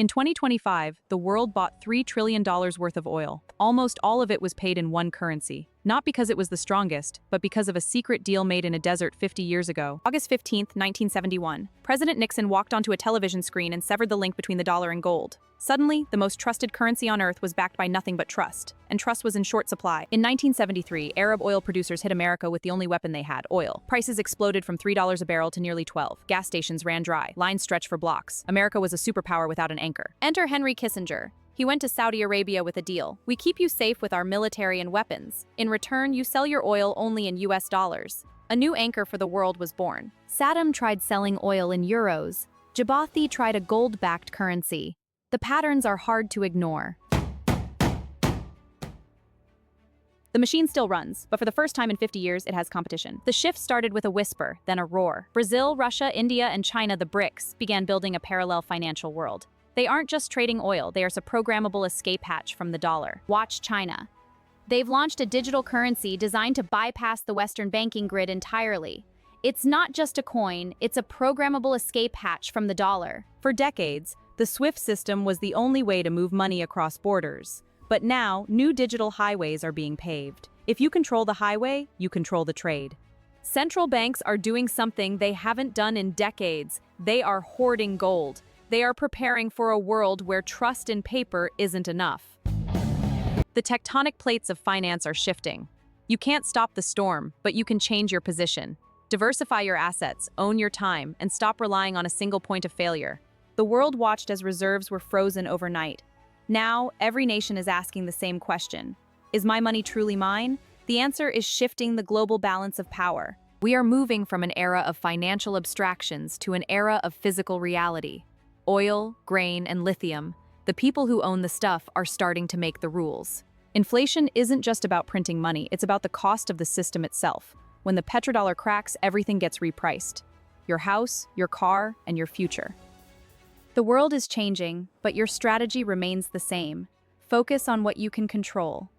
In 2025, the world bought $3 trillion worth of oil. Almost all of it was paid in one currency. Not because it was the strongest, but because of a secret deal made in a desert 50 years ago. August 15, 1971, President Nixon walked onto a television screen and severed the link between the dollar and gold. Suddenly, the most trusted currency on earth was backed by nothing but trust, and trust was in short supply. In 1973, Arab oil producers hit America with the only weapon they had, oil. Prices exploded from $3 a barrel to nearly 12. Gas stations ran dry. Lines stretched for blocks. America was a superpower without an anchor. Enter Henry Kissinger. He went to Saudi Arabia with a deal. We keep you safe with our military and weapons. In return, you sell your oil only in US dollars. A new anchor for the world was born. Saddam tried selling oil in euros. Djibouti tried a gold-backed currency. The patterns are hard to ignore. The machine still runs, but for the first time in 50 years, it has competition. The shift started with a whisper, then a roar. Brazil, Russia, India, and China, the BRICS, began building a parallel financial world. They aren't just trading oil, they are a programmable escape hatch from the dollar. Watch China. They've launched a digital currency designed to bypass the Western banking grid entirely. It's not just a coin, it's a programmable escape hatch from the dollar. For decades, the SWIFT system was the only way to move money across borders. But now, new digital highways are being paved. If you control the highway, you control the trade. Central banks are doing something they haven't done in decades. They are hoarding gold. They are preparing for a world where trust in paper isn't enough. The tectonic plates of finance are shifting. You can't stop the storm, but you can change your position. Diversify your assets, own your time, and stop relying on a single point of failure. The world watched as reserves were frozen overnight. Now, every nation is asking the same question. Is my money truly mine? The answer is shifting the global balance of power. We are moving from an era of financial abstractions to an era of physical reality. Oil, grain, and lithium, the people who own the stuff are starting to make the rules. Inflation isn't just about printing money, it's about the cost of the system itself. When the petrodollar cracks, everything gets repriced. Your house, your car, and your future. The world is changing, but your strategy remains the same. Focus on what you can control.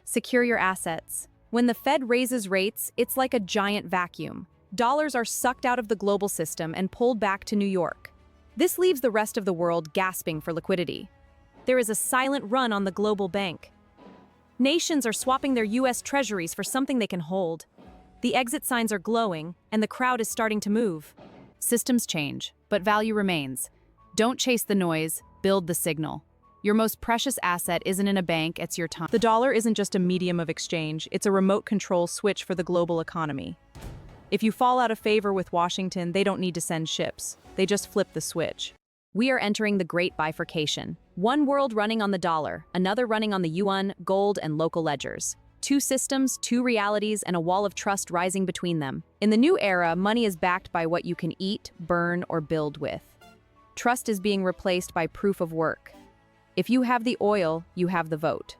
Secure your assets. When the Fed raises rates, it's like a giant vacuum. Dollars are sucked out of the global system and pulled back to New York. This leaves the rest of the world gasping for liquidity. There is a silent run on the global bank. Nations are swapping their US treasuries for something they can hold. The exit signs are glowing, and the crowd is starting to move. Systems change, but value remains. Don't chase the noise, build the signal. Your most precious asset isn't in a bank, it's your time. The dollar isn't just a medium of exchange, it's a remote control switch for the global economy. If you fall out of favor with Washington, they don't need to send ships. They just flip the switch. We are entering the great bifurcation. One world running on the dollar, another running on the yuan, gold, and local ledgers. Two systems, two realities, and a wall of trust rising between them. In the new era, money is backed by what you can eat, burn, or build with. Trust is being replaced by proof of work. If you have the oil, you have the vote.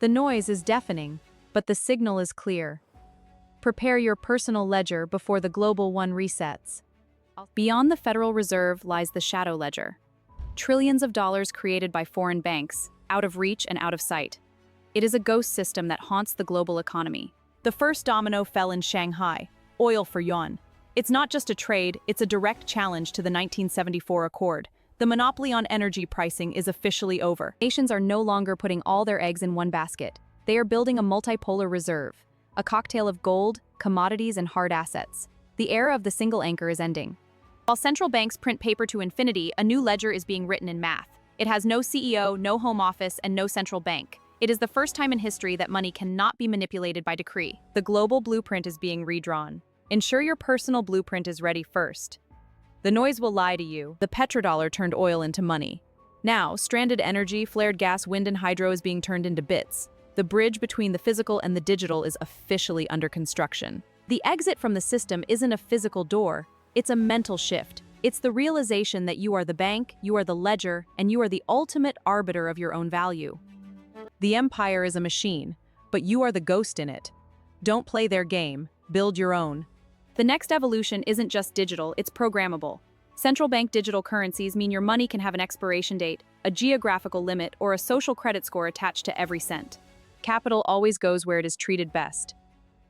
The noise is deafening, but the signal is clear. Prepare your personal ledger before the global one resets. Beyond the Federal Reserve lies the shadow ledger. Trillions of dollars created by foreign banks, out of reach and out of sight. It is a ghost system that haunts the global economy. The first domino fell in Shanghai, oil for yuan. It's not just a trade, it's a direct challenge to the 1974 Accord. The monopoly on energy pricing is officially over. Nations are no longer putting all their eggs in one basket. They are building a multipolar reserve, a cocktail of gold, commodities, and hard assets. The era of the single anchor is ending. While central banks print paper to infinity, a new ledger is being written in math. It has no CEO, no home office, and no central bank. It is the first time in history that money cannot be manipulated by decree. The global blueprint is being redrawn. Ensure your personal blueprint is ready first. The noise will lie to you. The petrodollar turned oil into money. Now, stranded energy, flared gas, wind, and hydro is being turned into bits. The bridge between the physical and the digital is officially under construction. The exit from the system isn't a physical door, it's a mental shift. It's the realization that you are the bank, you are the ledger, and you are the ultimate arbiter of your own value. The empire is a machine, but you are the ghost in it. Don't play their game, build your own. The next evolution isn't just digital, it's programmable. Central bank digital currencies mean your money can have an expiration date, a geographical limit, or a social credit score attached to every cent. Capital always goes where it is treated best.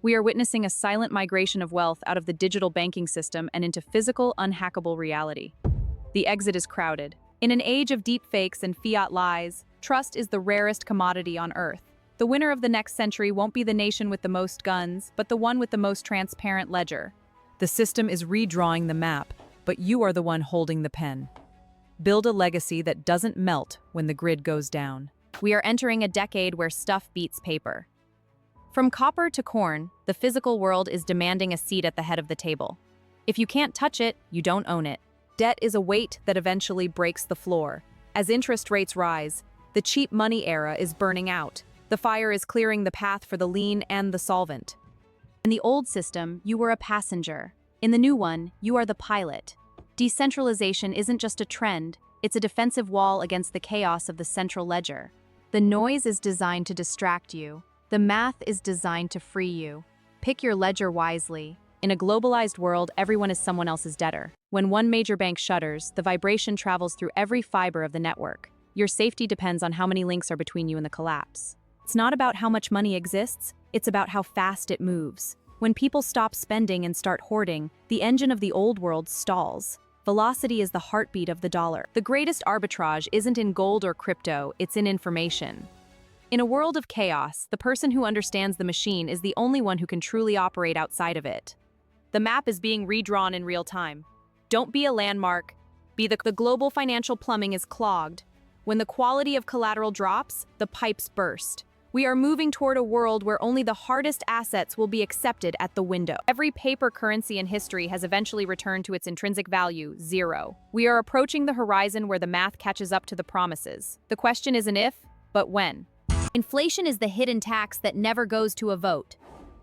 We are witnessing a silent migration of wealth out of the digital banking system and into physical, unhackable reality. The exit is crowded. In an age of deepfakes and fiat lies, trust is the rarest commodity on Earth. The winner of the next century won't be the nation with the most guns, but the one with the most transparent ledger. The system is redrawing the map, but you are the one holding the pen. Build a legacy that doesn't melt when the grid goes down. We are entering a decade where stuff beats paper. From copper to corn, the physical world is demanding a seat at the head of the table. If you can't touch it, you don't own it. Debt is a weight that eventually breaks the floor. As interest rates rise, the cheap money era is burning out. The fire is clearing the path for the lean and the solvent. In the old system, you were a passenger. In the new one, you are the pilot. Decentralization isn't just a trend, it's a defensive wall against the chaos of the central ledger. The noise is designed to distract you. The math is designed to free you. Pick your ledger wisely. In a globalized world, everyone is someone else's debtor. When one major bank shutters, the vibration travels through every fiber of the network. Your safety depends on how many links are between you and the collapse. It's not about how much money exists, it's about how fast it moves. When people stop spending and start hoarding, the engine of the old world stalls. Velocity is the heartbeat of the dollar. The greatest arbitrage isn't in gold or crypto, it's in information. In a world of chaos, the person who understands the machine is the only one who can truly operate outside of it. The map is being redrawn in real time. Don't be a landmark. The global financial plumbing is clogged. When the quality of collateral drops, the pipes burst. We are moving toward a world where only the hardest assets will be accepted at the window. Every paper currency in history has eventually returned to its intrinsic value, zero. We are approaching the horizon where the math catches up to the promises. The question isn't if, but when. Inflation is the hidden tax that never goes to a vote.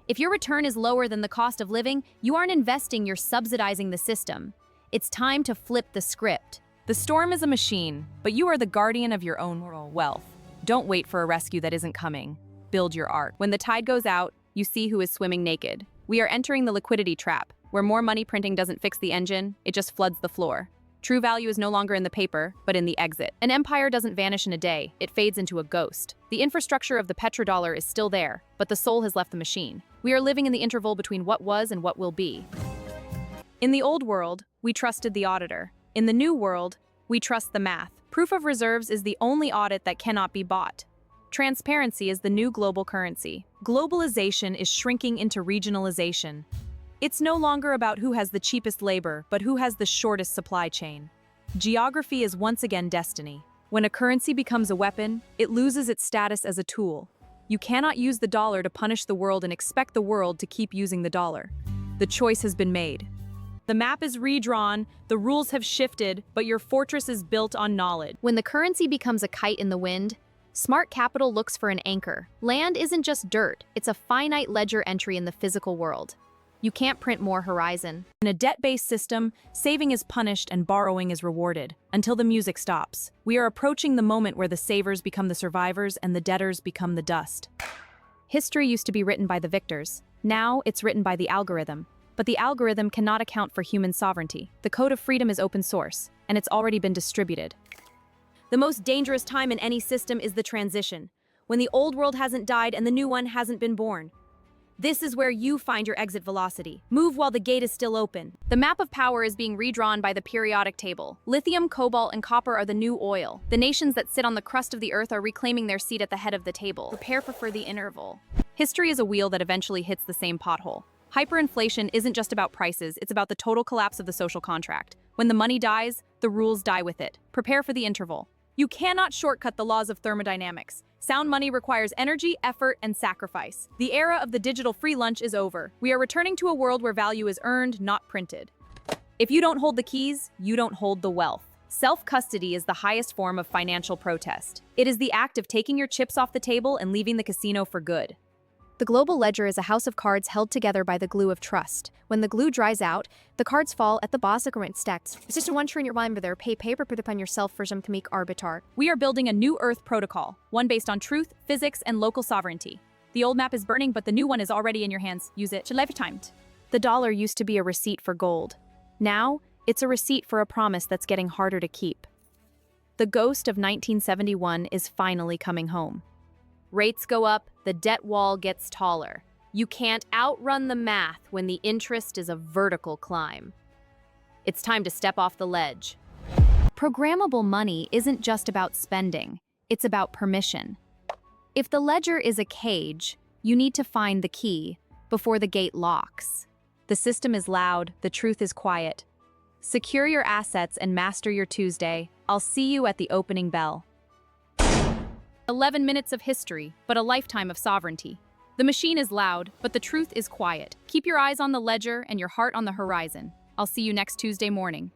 If your return is lower than the cost of living, you aren't investing, you're subsidizing the system. It's time to flip the script. The storm is a machine, but you are the guardian of your own wealth. Don't wait for a rescue that isn't coming. Build your ark. When the tide goes out, you see who is swimming naked. We are entering the liquidity trap, where more money printing doesn't fix the engine, it just floods the floor. True value is no longer in the paper, but in the exit. An empire doesn't vanish in a day, it fades into a ghost. The infrastructure of the petrodollar is still there, but the soul has left the machine. We are living in the interval between what was and what will be. In the old world, we trusted the auditor. In the new world, we trust the math. Proof of reserves is the only audit that cannot be bought. Transparency is the new global currency. Globalization is shrinking into regionalization. It's no longer about who has the cheapest labor, but who has the shortest supply chain. Geography is once again destiny. When a currency becomes a weapon, it loses its status as a tool. You cannot use the dollar to punish the world and expect the world to keep using the dollar. The choice has been made. The map is redrawn, the rules have shifted, but your fortress is built on knowledge. When the currency becomes a kite in the wind, smart capital looks for an anchor. Land isn't just dirt, it's a finite ledger entry in the physical world. You can't print more horizon. In a debt-based system, saving is punished and borrowing is rewarded, until the music stops. We are approaching the moment where the savers become the survivors and the debtors become the dust. History used to be written by the victors. Now it's written by the algorithm. But the algorithm cannot account for human sovereignty. The code of freedom is open source, and it's already been distributed. The most dangerous time in any system is the transition, when the old world hasn't died and the new one hasn't been born. This is where you find your exit velocity. Move while the gate is still open. The map of power is being redrawn by the periodic table. Lithium, cobalt, and copper are the new oil. The nations that sit on the crust of the earth are reclaiming their seat at the head of the table. Prepare for the interval. History is a wheel that eventually hits the same pothole. Hyperinflation isn't just about prices, it's about the total collapse of the social contract. When the money dies, the rules die with it. Prepare for the interval. You cannot shortcut the laws of thermodynamics. Sound money requires energy, effort, and sacrifice. The era of the digital free lunch is over. We are returning to a world where value is earned, not printed. If you don't hold the keys, you don't hold the wealth. Self-custody is the highest form of financial protest. It is the act of taking your chips off the table and leaving the casino for good. The global ledger is a house of cards held together by the glue of trust. When the glue dries out, the cards fall at the basic stacks. It's just one in your mind there. Pay paper put upon yourself for some to make arbitar. We are building a new Earth protocol, one based on truth, physics, and local sovereignty. The old map is burning, but the new one is already in your hands. Use it. Lifetime. The dollar used to be a receipt for gold. Now, it's a receipt for a promise that's getting harder to keep. The ghost of 1971 is finally coming home. Rates go up, the debt wall gets taller. You can't outrun the math when the interest is a vertical climb. It's time to step off the ledge. Programmable money isn't just about spending, it's about permission. If the ledger is a cage, you need to find the key before the gate locks. The system is loud, the truth is quiet. Secure your assets and master your Tuesday. I'll see you at the opening bell. 11 minutes of history, but a lifetime of sovereignty. The machine is loud, but the truth is quiet. Keep your eyes on the ledger and your heart on the horizon. I'll see you next Tuesday morning.